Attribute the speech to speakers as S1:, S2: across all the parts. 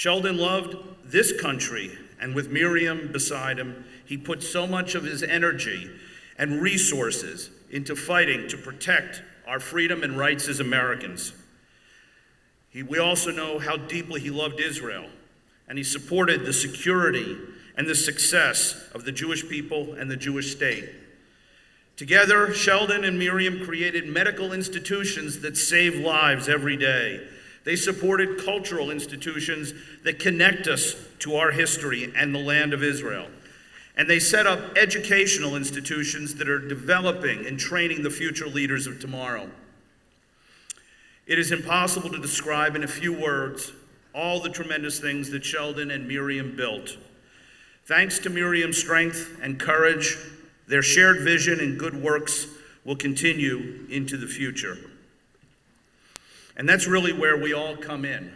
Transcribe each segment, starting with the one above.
S1: Sheldon loved this country, and with Miriam beside him, he put so much of his energy and resources into fighting to protect our freedom and rights as Americans. We also know how deeply he loved Israel, and he supported the security and the success of the Jewish people and the Jewish state. Together, Sheldon and Miriam created medical institutions that save lives every day. They supported cultural institutions that connect us to our history and the land of Israel. And they set up educational institutions that are developing and training the future leaders of tomorrow. It is impossible to describe in a few words all the tremendous things that Sheldon and Miriam built. Thanks to Miriam's strength and courage, their shared vision and good works will continue into the future. And that's really where we all come in.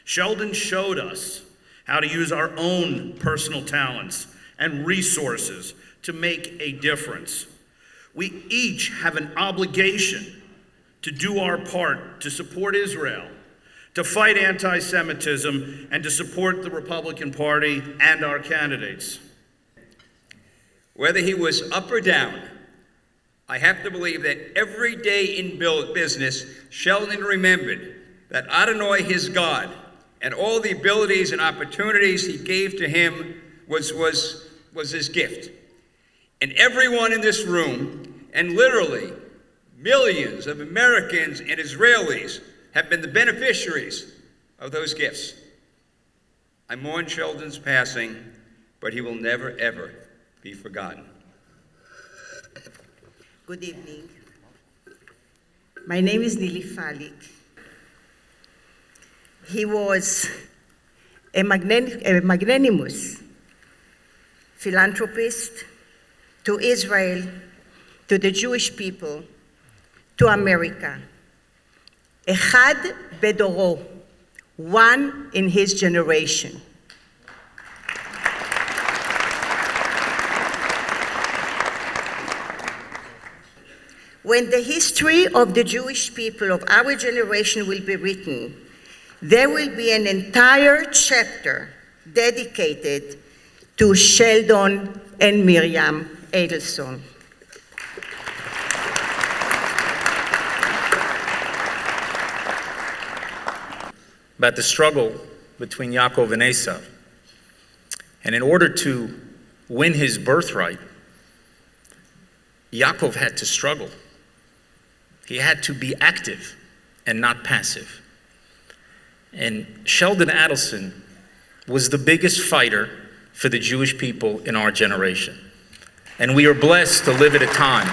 S1: Sheldon showed us how to use our own personal talents and resources to make a difference. We each have an obligation to do our part to support Israel, to fight anti-Semitism, and to support the Republican Party and our candidates.
S2: Whether he was up or down, I have to believe that every day in business, Sheldon remembered that Adonai, his God, and all the abilities and opportunities he gave to him was his gift. And everyone in this room, and literally millions of Americans and Israelis, have been the beneficiaries of those gifts. I mourn Sheldon's passing, but he will never, ever be forgotten.
S3: Good evening. My name is Falic. He was a magnanimous philanthropist to Israel, to the Jewish people, to America. Echad bedoro, one in his generation. When the history of the Jewish people of our generation will be written, there will be an entire chapter dedicated to Sheldon and Miriam Adelson.
S4: About the struggle between Yaakov and Esau. And in order to win his birthright, Yaakov had to struggle. He had to be active and not passive. And Sheldon Adelson was the biggest fighter for the Jewish people in our generation. And we are blessed to live at a time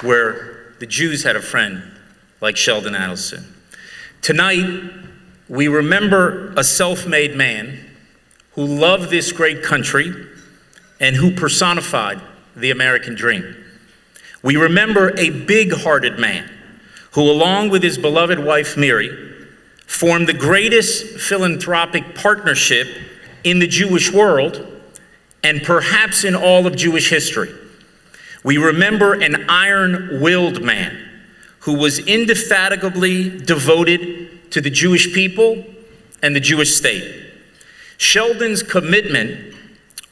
S4: where the Jews had a friend like Sheldon Adelson. Tonight, we remember a self-made man who loved this great country and who personified the American dream. We remember a big-hearted man who, along with his beloved wife, Miri, formed the greatest philanthropic partnership in the Jewish world and perhaps in all of Jewish history. We remember an iron-willed man who was indefatigably devoted to the Jewish people and the Jewish state. Sheldon's commitment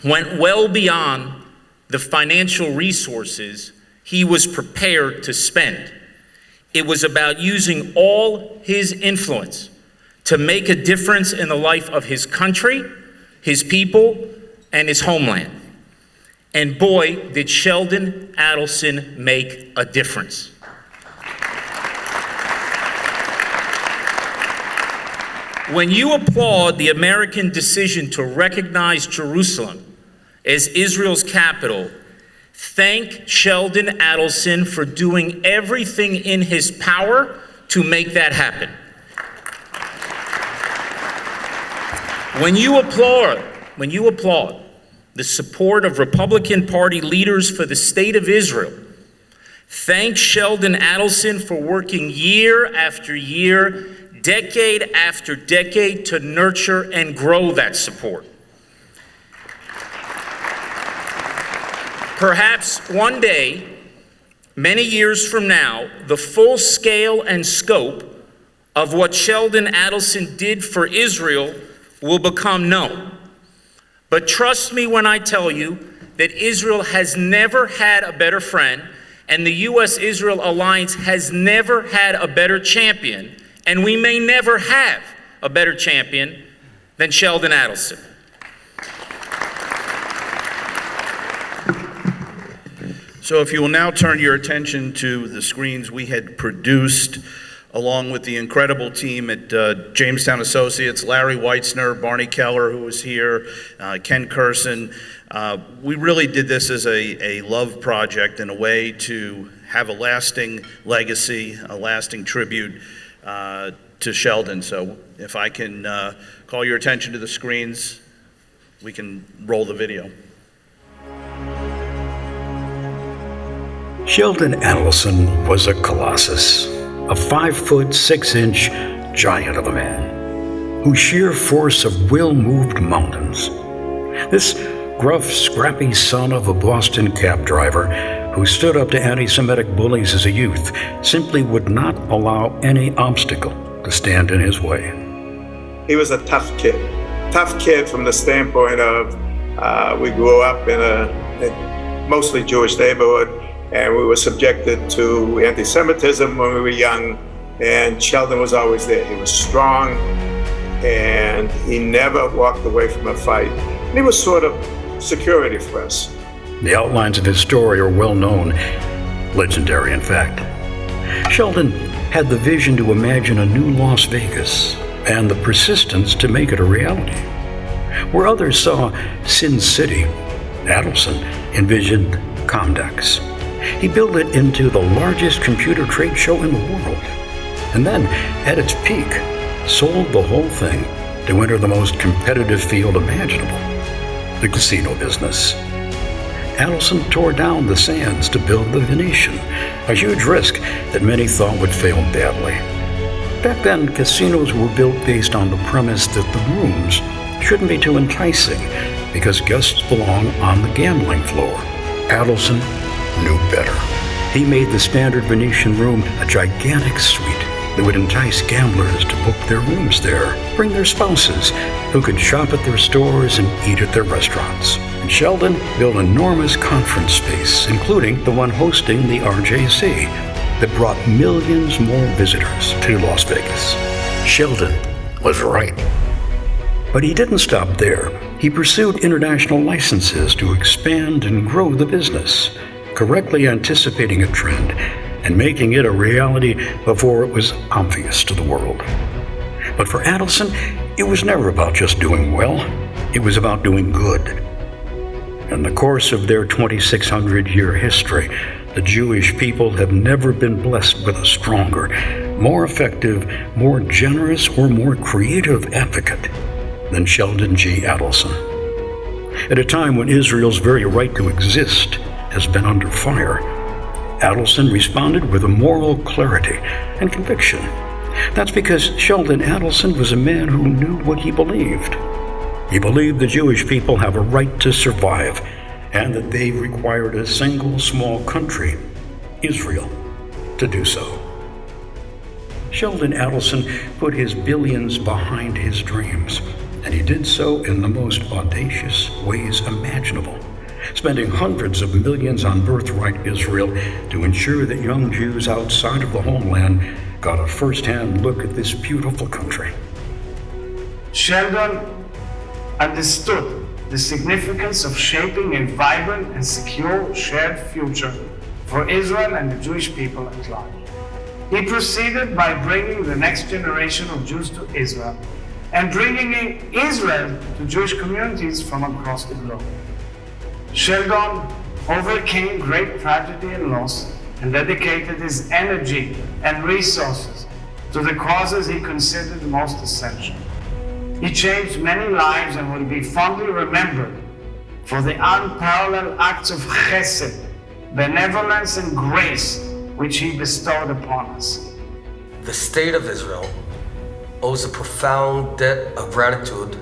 S4: went well beyond the financial resources he was prepared to spend. It was about using all his influence to make a difference in the life of his country, his people, and his homeland. And boy, did Sheldon Adelson make a difference. When you applaud the American decision to recognize Jerusalem as Israel's capital, thank Sheldon Adelson for doing everything in his power to make that happen. When you applaud the support of Republican Party leaders for the state of Israel, thank Sheldon Adelson for working year after year, decade after decade to nurture and grow that support. Perhaps one day, many years from now, the full scale and scope of what Sheldon Adelson did for Israel will become known. But trust me when I tell you that Israel has never had a better friend, and the U.S.-Israel alliance has never had a better champion, and we may never have a better champion than Sheldon Adelson.
S1: So if you will now turn your attention to the screens we had produced along with the incredible team at Jamestown Associates, Larry Weitzner, Barney Keller, who was here, Ken Curson. We really did this as a love project and a way to have a lasting legacy, a lasting tribute to Sheldon. So if I can call your attention to the screens, we can roll the video.
S5: Sheldon Adelson was a colossus, a 5'6" giant of a man, whose sheer force of will moved mountains. This gruff, scrappy son of a Boston cab driver who stood up to anti-Semitic bullies as a youth simply would not allow any obstacle to stand in his way.
S6: He was a tough kid from the standpoint of we grew up in a mostly Jewish neighborhood, and we were subjected to anti-Semitism when we were young, and Sheldon was always there. He was strong, and he never walked away from a fight. And he was sort of security for us.
S5: The outlines of his story are well known, legendary in fact. Sheldon had the vision to imagine a new Las Vegas and the persistence to make it a reality. Where others saw Sin City, Adelson envisioned Comdex. He built it into the largest computer trade show in the world, and then, at its peak, sold the whole thing to enter the most competitive field imaginable, the casino business. Adelson tore down the Sands to build the Venetian, a huge risk that many thought would fail badly. Back then, casinos were built based on the premise that the rooms shouldn't be too enticing because guests belong on the gambling floor. Adelson knew better. He made the standard Venetian room a gigantic suite that would entice gamblers to book their rooms there, bring their spouses, who could shop at their stores and eat at their restaurants. And Sheldon built enormous conference space, including the one hosting the RJC, that brought millions more visitors to Las Vegas. Sheldon was right. But he didn't stop there. He pursued international licenses to expand and grow the business, correctly anticipating a trend and making it a reality before it was obvious to the world. But for Adelson, it was never about just doing well. It was about doing good. In the course of their 2,600-year history, the Jewish people have never been blessed with a stronger, more effective, more generous, or more creative advocate than Sheldon G. Adelson. At a time when Israel's very right to exist has been under fire, Adelson responded with a moral clarity and conviction. That's because Sheldon Adelson was a man who knew what he believed. He believed the Jewish people have a right to survive and that they required a single small country, Israel, to do so. Sheldon Adelson put his billions behind his dreams, and he did so in the most audacious ways imaginable, spending hundreds of millions on birthright Israel to ensure that young Jews outside of the homeland got a first-hand look at this beautiful country.
S7: Sheldon understood the significance of shaping a vibrant and secure shared future for Israel and the Jewish people at large. He proceeded by bringing the next generation of Jews to Israel and bringing in Israel to Jewish communities from across the globe. Sheldon overcame great tragedy and loss and dedicated his energy and resources to the causes he considered most essential. He changed many lives and will be fondly remembered for the unparalleled acts of chesed, benevolence, and grace which he bestowed upon us.
S8: The state of Israel owes a profound debt of gratitude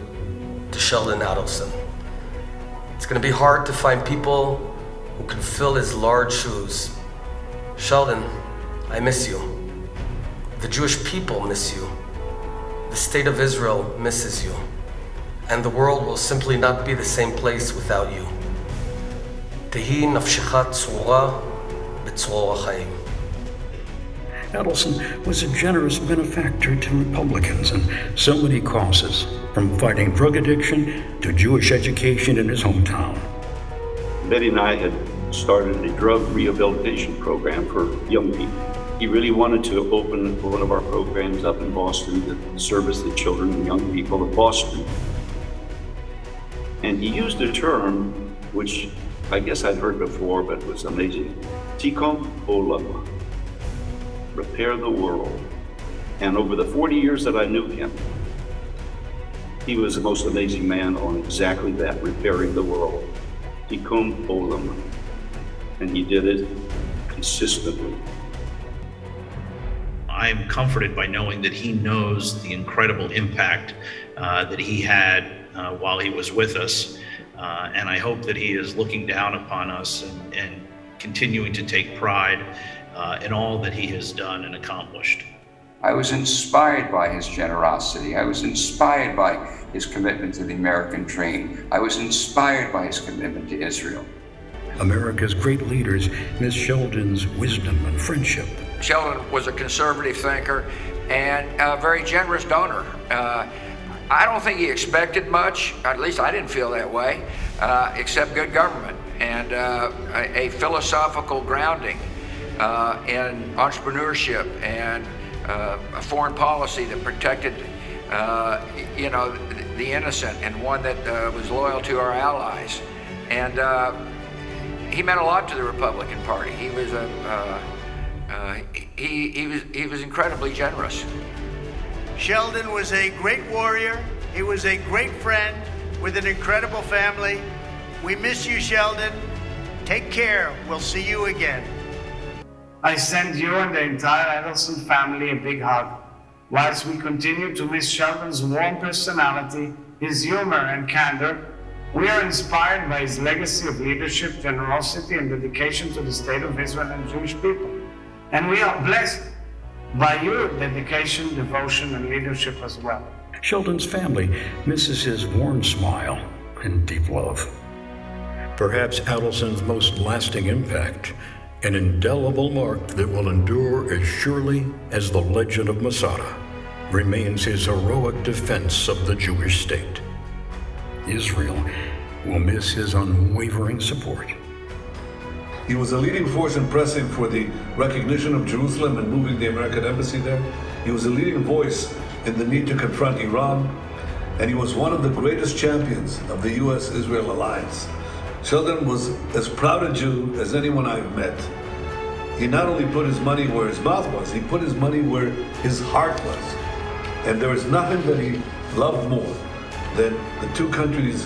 S8: to Sheldon Adelson. It's going to be hard to find people who can fill his large shoes. Sheldon, I miss you. The Jewish people miss you. The state of Israel misses you. And the world will simply not be the same place without you. Tehi nafshecha tzrura b'tzror ha'chaim.
S5: Adelson was a generous benefactor to Republicans and so many causes, from fighting drug addiction to Jewish education in his hometown.
S9: Betty and I had started a drug rehabilitation program for young people. He really wanted to open one of our programs up in Boston to service the children and young people of Boston. And he used a term which I guess I'd heard before, but was amazing. Tikkun olam. Repair the world. And over the 40 years that I knew him, he was the most amazing man on exactly that, repairing the world. Tikkun olam. And he did it consistently.
S1: I am comforted by knowing that he knows the incredible impact that he had while he was with us. And I hope that he is looking down upon us and continuing to take pride in all that he has done and accomplished.
S10: I was inspired by his generosity. I was inspired by his commitment to the American dream. I was inspired by his commitment to Israel.
S5: America's great leaders miss Sheldon's wisdom and friendship.
S11: Sheldon was a conservative thinker and a very generous donor. I don't think he expected much, at least I didn't feel that way, except good government and a philosophical grounding in entrepreneurship and a foreign policy that protected the innocent, and one that was loyal to our allies. And he meant a lot to the Republican Party. He was he was incredibly generous.
S12: Sheldon was a great warrior. He was a great friend with an incredible family. We miss you, Sheldon. Take care. We'll see you again.
S7: I send you and the entire Adelson family a big hug. Whilst we continue to miss Sheldon's warm personality, his humor and candor, we are inspired by his legacy of leadership, generosity, and dedication to the state of Israel and Jewish people. And we are blessed by your dedication, devotion, and leadership as well.
S5: Sheldon's family misses his warm smile and deep love. Perhaps Adelson's most lasting impact, an indelible mark that will endure as surely as the legend of Masada, remains his heroic defense of the Jewish state. Israel will miss his unwavering support.
S13: He was a leading force in pressing for the recognition of Jerusalem and moving the American embassy there. He was a leading voice in the need to confront Iran, and he was one of the greatest champions of the U.S.-Israel alliance. Sheldon was as proud a Jew as anyone I've met. He not only put his money where his mouth was, he put his money where his heart was. And there is nothing that he loved more than the two countries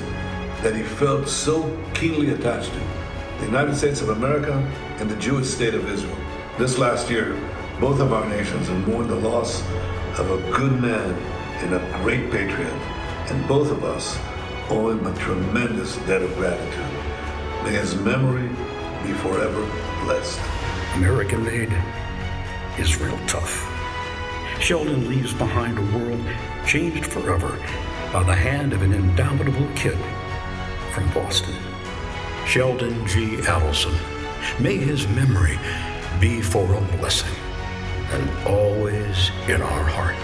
S13: that he felt so keenly attached to, the United States of America and the Jewish state of Israel. This last year, both of our nations have mourned the loss of a good man and a great patriot, and both of us owe him a tremendous debt of gratitude. May his memory be forever blessed.
S5: American made, Israel tough. Sheldon leaves behind a world changed forever by the hand of an indomitable kid from Boston. Sheldon G. Adelson. May his memory be for a blessing and always in our heart.